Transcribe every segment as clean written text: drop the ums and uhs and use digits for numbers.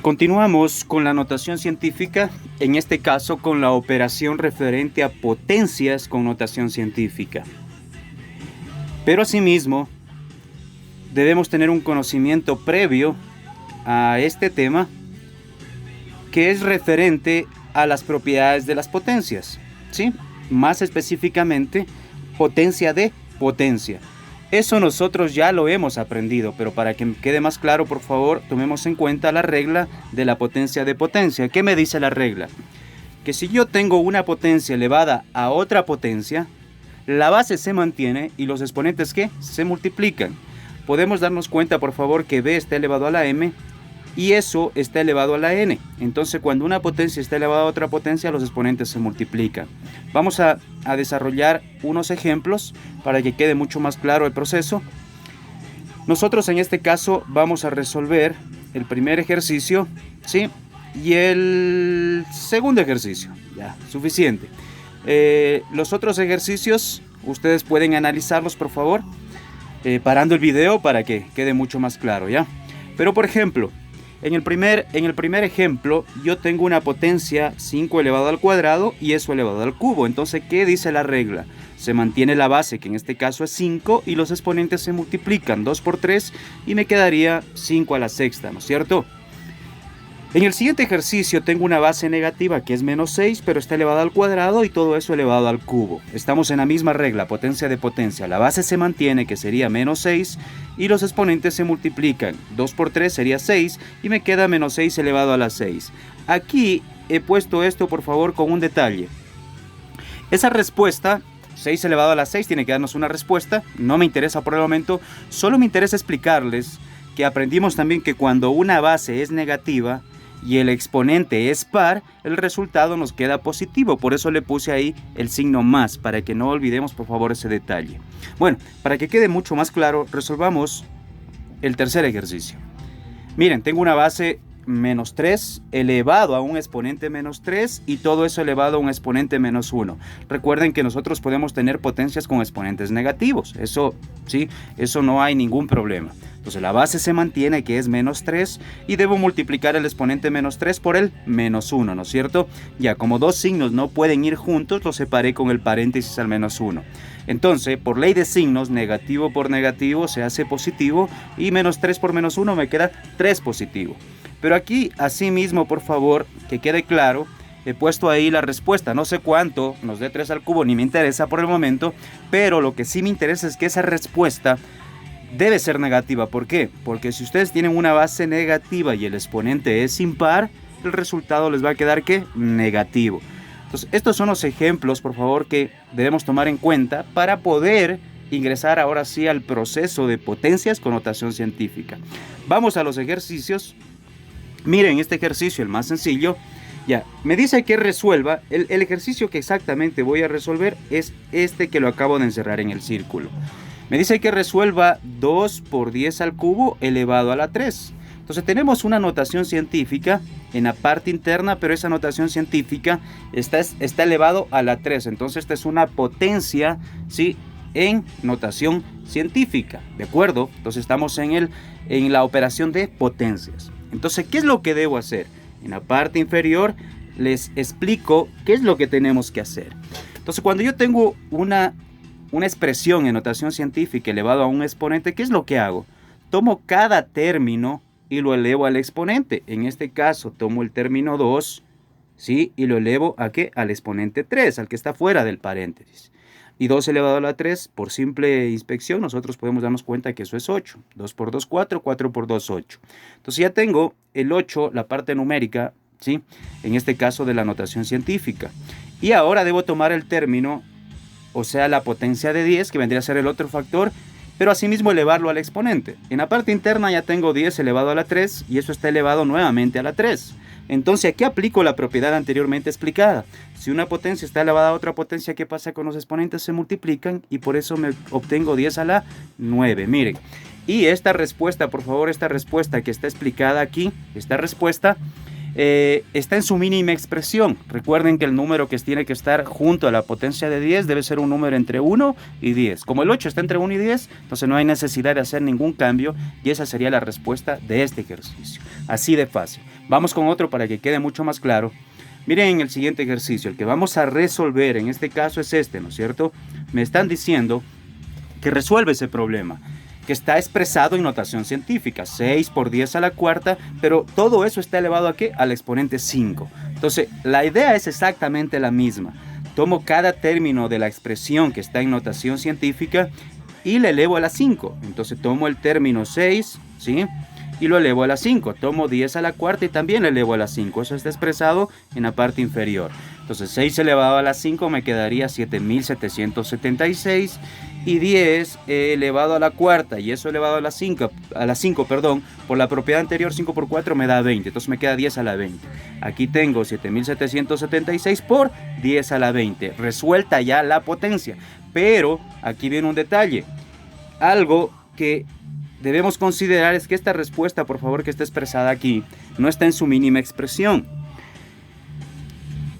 Continuamos con la notación científica, en este caso con la operación referente a potencias con notación científica. Pero asimismo, debemos tener un conocimiento previo a este tema que es referente a las propiedades de las potencias, ¿sí? Más específicamente, potencia de potencia. Eso nosotros ya lo hemos aprendido, pero para que quede más claro, por favor, tomemos en cuenta la regla de la potencia de potencia. ¿Qué me dice la regla? Que si yo tengo una potencia elevada a otra potencia, la base se mantiene y los exponentes ¿qué? Se multiplican. Podemos darnos cuenta, por favor, que B está elevado a la M y eso está elevado a la N. Entonces, cuando una potencia está elevada a otra potencia, los exponentes se multiplican. Vamos a desarrollar unos ejemplos para que quede mucho más claro el proceso. Nosotros en este caso vamos a resolver el primer ejercicio, ¿sí? Y el segundo ejercicio. Ya, suficiente. Los otros ejercicios, ustedes pueden analizarlos, por favor, parando el video para que quede mucho más claro, ¿ya? Pero, por ejemplo, en el primer ejemplo, yo tengo una potencia 5 elevado al cuadrado y eso elevado al cubo. Entonces, ¿qué dice la regla? Se mantiene la base, que en este caso es 5, y los exponentes se multiplican 2 por 3 y me quedaría 5 a la sexta, ¿no es cierto? En el siguiente ejercicio tengo una base negativa que es menos 6, pero está elevada al cuadrado y todo eso elevado al cubo. Estamos en la misma regla, potencia de potencia. La base se mantiene, que sería menos 6, y los exponentes se multiplican. 2 por 3 sería 6 y me queda menos 6 elevado a la 6. Aquí he puesto esto, por favor, con un detalle. Esa respuesta, 6 elevado a la 6, tiene que darnos una respuesta. No me interesa por el momento, solo me interesa explicarles que aprendimos también que cuando una base es negativa y el exponente es par, el resultado nos queda positivo. Por eso le puse ahí el signo más, para que no olvidemos por favor ese detalle. Bueno, para que quede mucho más claro, resolvamos el tercer ejercicio. Miren, tengo una base menos 3 elevado a un exponente menos 3 y todo eso elevado a un exponente menos 1. Recuerden que nosotros podemos tener potencias con exponentes negativos. Eso, sí, eso no hay ningún problema. Entonces la base se mantiene, que es menos 3, y debo multiplicar el exponente menos 3 por el menos 1, ¿no es cierto? Ya, como dos signos no pueden ir juntos, los separé con el paréntesis al menos 1. Entonces, por ley de signos, negativo por negativo se hace positivo y menos 3 por menos 1 me queda 3 positivo. Pero aquí, asimismo, por favor, que quede claro, he puesto ahí la respuesta. No sé cuánto nos dé 3 al cubo, ni me interesa por el momento, pero lo que sí me interesa es que esa respuesta debe ser negativa. ¿Por qué? Porque si ustedes tienen una base negativa y el exponente es impar, el resultado les va a quedar ¿qué? Negativo. Entonces, estos son los ejemplos, por favor, que debemos tomar en cuenta para poder ingresar ahora sí al proceso de potencias con notación científica. Vamos a los ejercicios. Miren, este ejercicio, el más sencillo, ya, me dice que resuelva. El ejercicio que exactamente voy a resolver es este que lo acabo de encerrar en el círculo. Me dice que resuelva 2 por 10 al cubo elevado a la 3. Entonces tenemos una notación científica en la parte interna, pero esa notación científica está elevado a la 3. Entonces esta es una potencia, ¿sí?, en notación científica, ¿de acuerdo? Entonces estamos en la operación de potencias. Entonces, ¿qué es lo que debo hacer? En la parte inferior les explico qué es lo que tenemos que hacer. Entonces, cuando yo tengo una expresión en notación científica elevado a un exponente, ¿qué es lo que hago? Tomo cada término y lo elevo al exponente. En este caso, tomo el término 2, ¿sí?, y lo elevo ¿a qué? Al exponente 3, al que está fuera del paréntesis. Y 2 elevado a la 3, por simple inspección, nosotros podemos darnos cuenta que eso es 8. 2 por 2, 4, 4 por 2, 8. Entonces ya tengo el 8, la parte numérica, ¿sí?, en este caso de la notación científica. Y ahora debo tomar el término, o sea, la potencia de 10, que vendría a ser el otro factor, pero asimismo elevarlo al exponente. En la parte interna ya tengo 10 elevado a la 3 y eso está elevado nuevamente a la 3. Entonces aquí aplico la propiedad anteriormente explicada. Si una potencia está elevada a otra potencia, ¿qué pasa con los exponentes? Se multiplican y por eso me obtengo 10 a la 9. Miren, y esta respuesta, por favor, esta respuesta que está explicada aquí, esta respuesta está en su mínima expresión. Recuerden que el número que tiene que estar junto a la potencia de 10 debe ser un número entre 1 y 10. Como el 8 está entre 1 y 10, entonces no hay necesidad de hacer ningún cambio y esa sería la respuesta de este ejercicio. Así de fácil. Vamos con otro para que quede mucho más claro. Miren el siguiente ejercicio, el que vamos a resolver en este caso es este, ¿no es cierto? Me están diciendo que resuelve ese problema, que está expresado en notación científica, 6 por 10 a la cuarta, pero todo eso está elevado ¿a qué? Al exponente 5. Entonces, la idea es exactamente la misma. Tomo cada término de la expresión que está en notación científica y le elevo a la 5. Entonces, tomo el término 6, ¿sí? Y lo elevo a la 5. Tomo 10 a la cuarta y también le elevo a la 5. Eso está expresado en la parte inferior. Entonces 6 elevado a la 5 me quedaría 7776 y 10 elevado a la cuarta y eso elevado a la 5, por la propiedad anterior 5 por 4 me da 20. Entonces me queda 10 a la 20. Aquí tengo 7776 por 10 a la 20. Resuelta ya la potencia. Pero aquí viene un detalle. Algo que debemos considerar es que esta respuesta, por favor, que está expresada aquí, no está en su mínima expresión.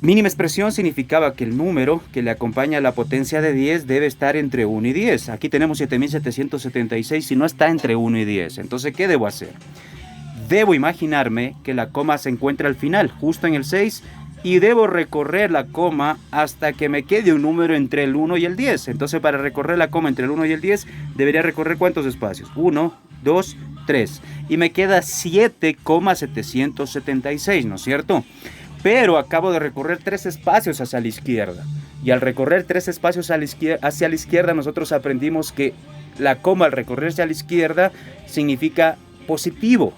Mínima expresión significaba que el número que le acompaña a la potencia de 10 debe estar entre 1 y 10. Aquí tenemos 7776 y no está entre 1 y 10. Entonces, ¿qué debo hacer? Debo imaginarme que la coma se encuentra al final, justo en el 6, y debo recorrer la coma hasta que me quede un número entre el 1 y el 10. Entonces, para recorrer la coma entre el 1 y el 10, debería recorrer ¿cuántos espacios? 1, 2, 3. Y me queda 7,776, ¿no es cierto? Pero acabo de recorrer 3 espacios hacia la izquierda. Y al recorrer 3 espacios hacia la izquierda, nosotros aprendimos que la coma al recorrerse a la izquierda significa positivo.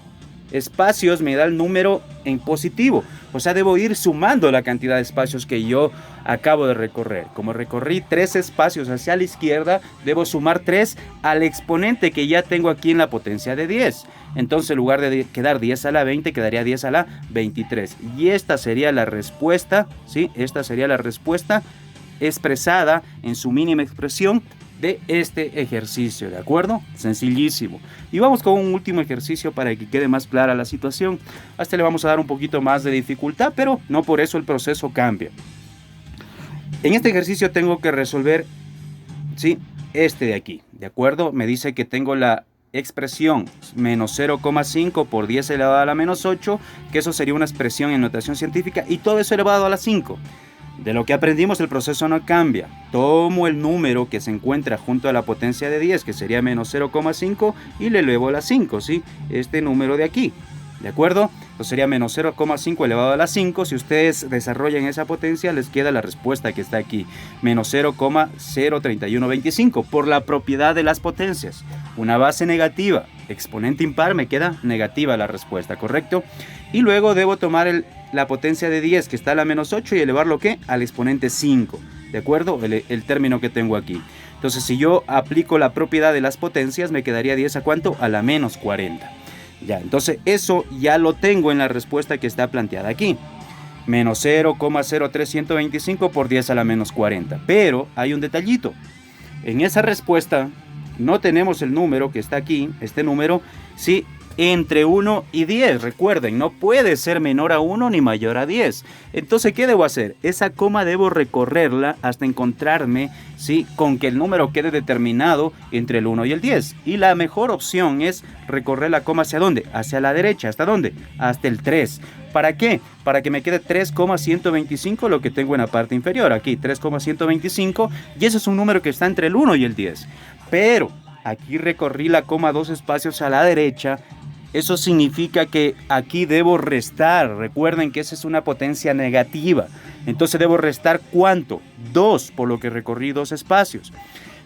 Espacios me da el número en positivo. O sea, debo ir sumando la cantidad de espacios que yo acabo de recorrer. Como recorrí 3 espacios hacia la izquierda, debo sumar 3 al exponente que ya tengo aquí en la potencia de 10. Entonces, en lugar de quedar 10 a la 20, quedaría 10 a la 23. Y esta sería la respuesta, ¿sí? Esta sería la respuesta expresada en su mínima expresión de este ejercicio, ¿de acuerdo? Sencillísimo. Y vamos con un último ejercicio para que quede más clara la situación. A este le vamos a dar un poquito más de dificultad, pero no por eso el proceso cambia. En este ejercicio tengo que resolver, ¿sí? Este de aquí, ¿de acuerdo? Me dice que tengo la expresión menos 0,5 por 10 elevado a la menos 8, que eso sería una expresión en notación científica, y todo eso elevado a la 5. De lo que aprendimos, el proceso no cambia. Tomo el número que se encuentra junto a la potencia de 10, que sería menos 0,5, y le elevo a la 5, ¿sí? Este número de aquí, ¿de acuerdo? Entonces sería menos 0,5 elevado a la 5. Si ustedes desarrollan esa potencia, les queda la respuesta que está aquí, menos 0,03125, por la propiedad de las potencias. Una base negativa, exponente impar, me queda negativa la respuesta, ¿correcto? Y luego debo tomar la potencia de 10 que está a la menos 8 y elevarlo ¿qué? Al exponente 5, ¿de acuerdo? El término que tengo aquí. Entonces, si yo aplico la propiedad de las potencias, me quedaría 10 a ¿cuánto? A la menos 40. Ya, entonces eso ya lo tengo en la respuesta que está planteada aquí. Menos 0,03125 por 10 a la menos 40. Pero hay un detallito. En esa respuesta no tenemos el número que está aquí, este número, sí, entre 1 y 10. Recuerden, no puede ser menor a 1 ni mayor a 10. Entonces, ¿qué debo hacer? Esa coma debo recorrerla hasta encontrarme, ¿sí?, con que el número quede determinado entre el 1 y el 10. Y la mejor opción es recorrer la coma ¿hacia dónde? Hacia la derecha. ¿Hasta dónde? Hasta el 3. ¿Para qué? Para que me quede 3,125, lo que tengo en la parte inferior. Aquí, 3,125. Y ese es un número que está entre el 1 y el 10. Pero aquí recorrí la coma 2 espacios a la derecha. Eso significa que aquí debo restar. Recuerden que esa es una potencia negativa. Entonces debo restar ¿cuánto? 2, por lo que recorrí 2 espacios.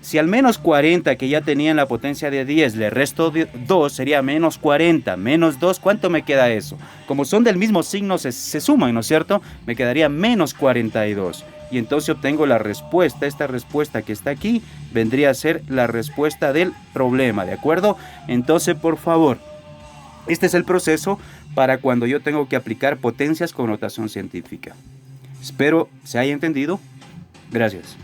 Si al menos 40 que ya tenía en la potencia de 10 le resto 2, sería menos 40. Menos 2, ¿cuánto me queda eso? Como son del mismo signo, se suman, ¿no es cierto? Me quedaría menos 42. Y entonces obtengo la respuesta. Esta respuesta que está aquí vendría a ser la respuesta del problema, ¿de acuerdo? Entonces, por favor, este es el proceso para cuando yo tengo que aplicar potencias con notación científica. Espero se haya entendido. Gracias.